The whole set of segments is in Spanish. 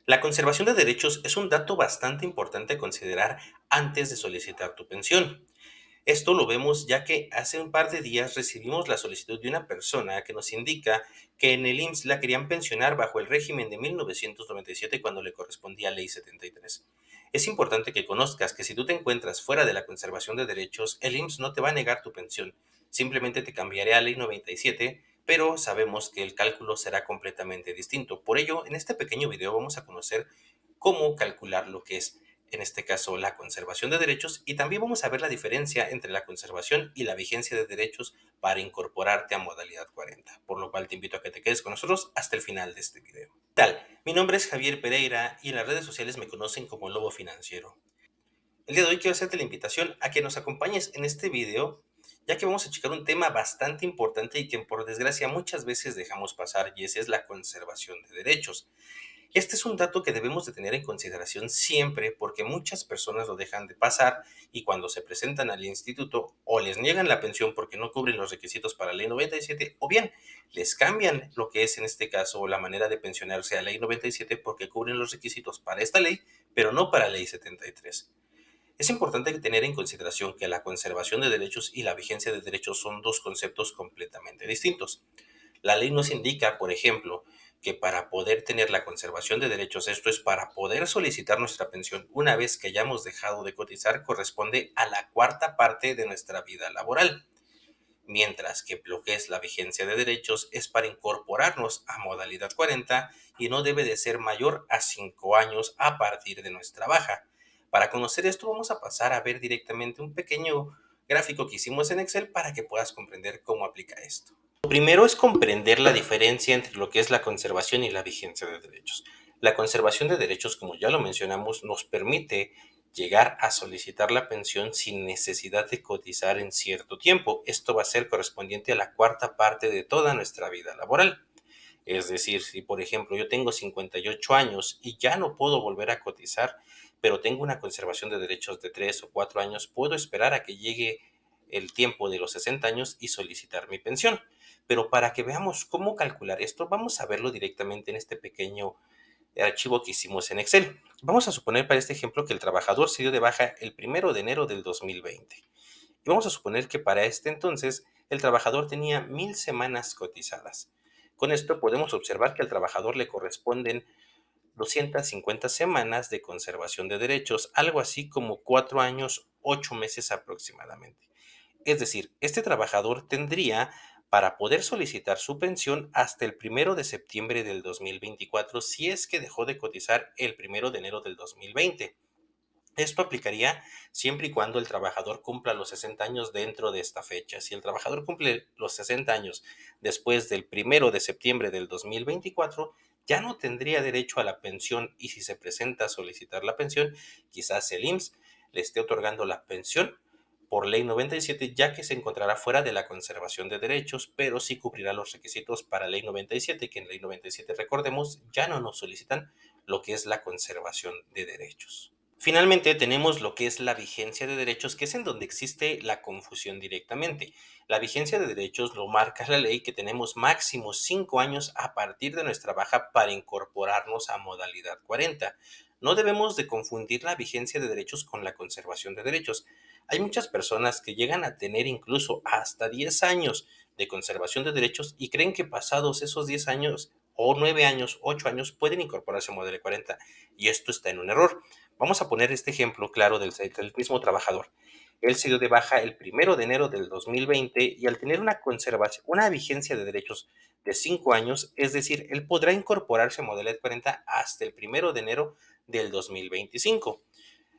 La conservación de derechos es un dato bastante importante a considerar antes de solicitar tu pensión. Esto lo vemos ya que hace un par de días recibimos la solicitud de una persona que nos indica que en el IMSS la querían pensionar bajo el régimen de 1997 cuando le correspondía Ley 73. Es importante que conozcas que si tú te encuentras fuera de la conservación de derechos, el IMSS no te va a negar tu pensión, simplemente te cambiaré a Ley 97, pero sabemos que el cálculo será completamente distinto. Por ello, en este pequeño video vamos a conocer cómo calcular lo que es, en este caso, la conservación de derechos, y también vamos a ver la diferencia entre la conservación y la vigencia de derechos para incorporarte a modalidad 40, por lo cual te invito a que te quedes con nosotros hasta el final de este video. Tal, mi nombre es Javier Pereira y en las redes sociales me conocen como Lobo Financiero. El día de hoy quiero hacerte la invitación a que nos acompañes en este video, ya que vamos a checar un tema bastante importante y que por desgracia muchas veces dejamos pasar, y ese es la conservación de derechos. Este es un dato que debemos de tener en consideración siempre porque muchas personas lo dejan de pasar y cuando se presentan al instituto o les niegan la pensión porque no cubren los requisitos para la ley 97 o bien les cambian lo que es en este caso la manera de pensionarse a la ley 97 porque cubren los requisitos para esta ley pero no para la ley 73. Es importante tener en consideración que la conservación de derechos y la vigencia de derechos son dos conceptos completamente distintos. La ley nos indica, por ejemplo, que para poder tener la conservación de derechos, esto es para poder solicitar nuestra pensión una vez que hayamos dejado de cotizar, corresponde a la cuarta parte de nuestra vida laboral, mientras que lo que es la vigencia de derechos es para incorporarnos a modalidad 40 y no debe de ser mayor a 5 años a partir de nuestra baja. Para conocer esto vamos a pasar a ver directamente un pequeño gráfico que hicimos en Excel para que puedas comprender cómo aplica esto. Lo primero es comprender la diferencia entre lo que es la conservación y la vigencia de derechos. La conservación de derechos, como ya lo mencionamos, nos permite llegar a solicitar la pensión sin necesidad de cotizar en cierto tiempo. Esto va a ser correspondiente a la cuarta parte de toda nuestra vida laboral. Es decir, si por ejemplo yo tengo 58 años y ya no puedo volver a cotizar, pero tengo una conservación de derechos de 3 o 4 años, puedo esperar a que llegue el tiempo de los 60 años y solicitar mi pensión. Pero para que veamos cómo calcular esto, vamos a verlo directamente en este pequeño archivo que hicimos en Excel. Vamos a suponer para este ejemplo que el trabajador se dio de baja el 1 de enero del 2020. Y vamos a suponer que para este entonces el trabajador tenía 1000 semanas cotizadas. Con esto podemos observar que al trabajador le corresponden 250 semanas de conservación de derechos, algo así como 4 años, 8 meses aproximadamente. Es decir, este trabajador tendría para poder solicitar su pensión hasta el 1 de septiembre del 2024 si es que dejó de cotizar el 1 de enero del 2020. Esto aplicaría siempre y cuando el trabajador cumpla los 60 años dentro de esta fecha. Si el trabajador cumple los 60 años después del 1 de septiembre del 2024, ya no tendría derecho a la pensión y si se presenta a solicitar la pensión, quizás el IMSS le esté otorgando la pensión por ley 97, ya que se encontrará fuera de la conservación de derechos, pero sí cubrirá los requisitos para ley 97, que en ley 97, recordemos, ya no nos solicitan lo que es la conservación de derechos. Finalmente, tenemos lo que es la vigencia de derechos, que es en donde existe la confusión directamente. La vigencia de derechos lo marca la ley que tenemos máximo 5 años a partir de nuestra baja para incorporarnos a modalidad 40. No debemos de confundir la vigencia de derechos con la conservación de derechos. Hay muchas personas que llegan a tener incluso hasta 10 años de conservación de derechos y creen que pasados esos 10 años o 9 años, 8 años pueden incorporarse a modalidad 40 y esto está en un error. Vamos a poner este ejemplo claro del mismo trabajador. Él se dio de baja el 1 de enero del 2020 y al tener una conservación, una vigencia de derechos de 5 años, es decir, él podrá incorporarse a modalidad 40 hasta el 1 de enero del 2025.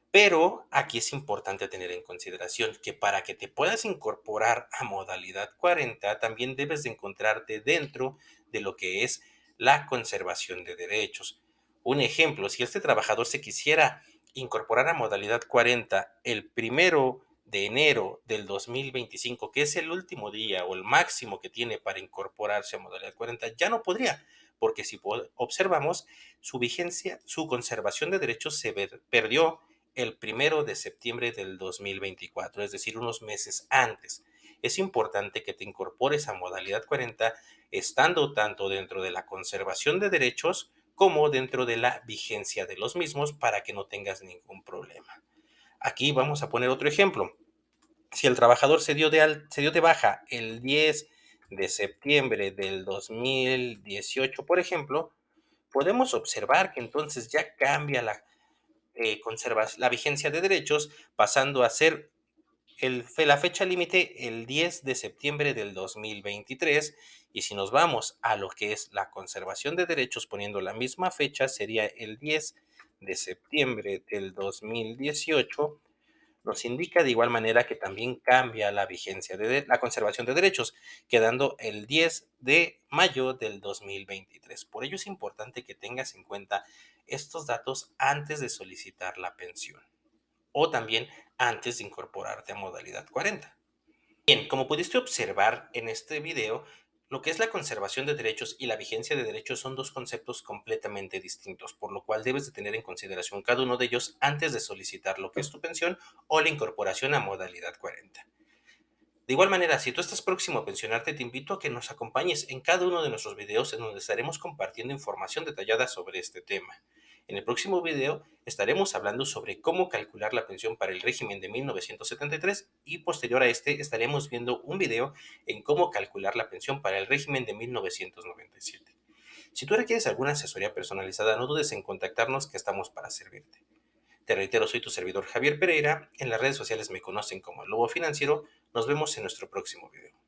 Pero aquí es importante tener en consideración que para que te puedas incorporar a modalidad 40, también debes de encontrarte dentro de lo que es la conservación de derechos. Un ejemplo, si este trabajador se quisiera incorporar a modalidad 40 el 1 de enero del 2025, que es el último día o el máximo que tiene para incorporarse a modalidad 40, ya no podría, porque si observamos, su vigencia, su conservación de derechos se perdió el 1 de septiembre del 2024, es decir, unos meses antes. Es importante que te incorpores a modalidad 40 estando tanto dentro de la conservación de derechos como dentro de la vigencia de los mismos para que no tengas ningún problema. Aquí vamos a poner otro ejemplo. Si el trabajador se dio de baja el 10 de septiembre del 2018, por ejemplo, podemos observar que entonces ya cambia la vigencia de derechos, pasando a ser la fecha límite el 10 de septiembre del 2023. Y si nos vamos a lo que es la conservación de derechos poniendo la misma fecha, sería el 10 de septiembre del 2018. Nos indica de igual manera que también cambia la vigencia de la conservación de derechos, quedando el 10 de mayo del 2023. Por ello es importante que tengas en cuenta estos datos antes de solicitar la pensión o también antes de incorporarte a modalidad 40. Bien, como pudiste observar en este video, lo que es la conservación de derechos y la vigencia de derechos son dos conceptos completamente distintos, por lo cual debes de tener en consideración cada uno de ellos antes de solicitar lo que es tu pensión o la incorporación a modalidad 40. De igual manera, si tú estás próximo a pensionarte, te invito a que nos acompañes en cada uno de nuestros videos en donde estaremos compartiendo información detallada sobre este tema. En el próximo video estaremos hablando sobre cómo calcular la pensión para el régimen de 1973 y posterior a este estaremos viendo un video en cómo calcular la pensión para el régimen de 1997. Si tú requieres alguna asesoría personalizada, no dudes en contactarnos que estamos para servirte. Te reitero, soy tu servidor Javier Pereira. En las redes sociales me conocen como El Lobo Financiero. Nos vemos en nuestro próximo video.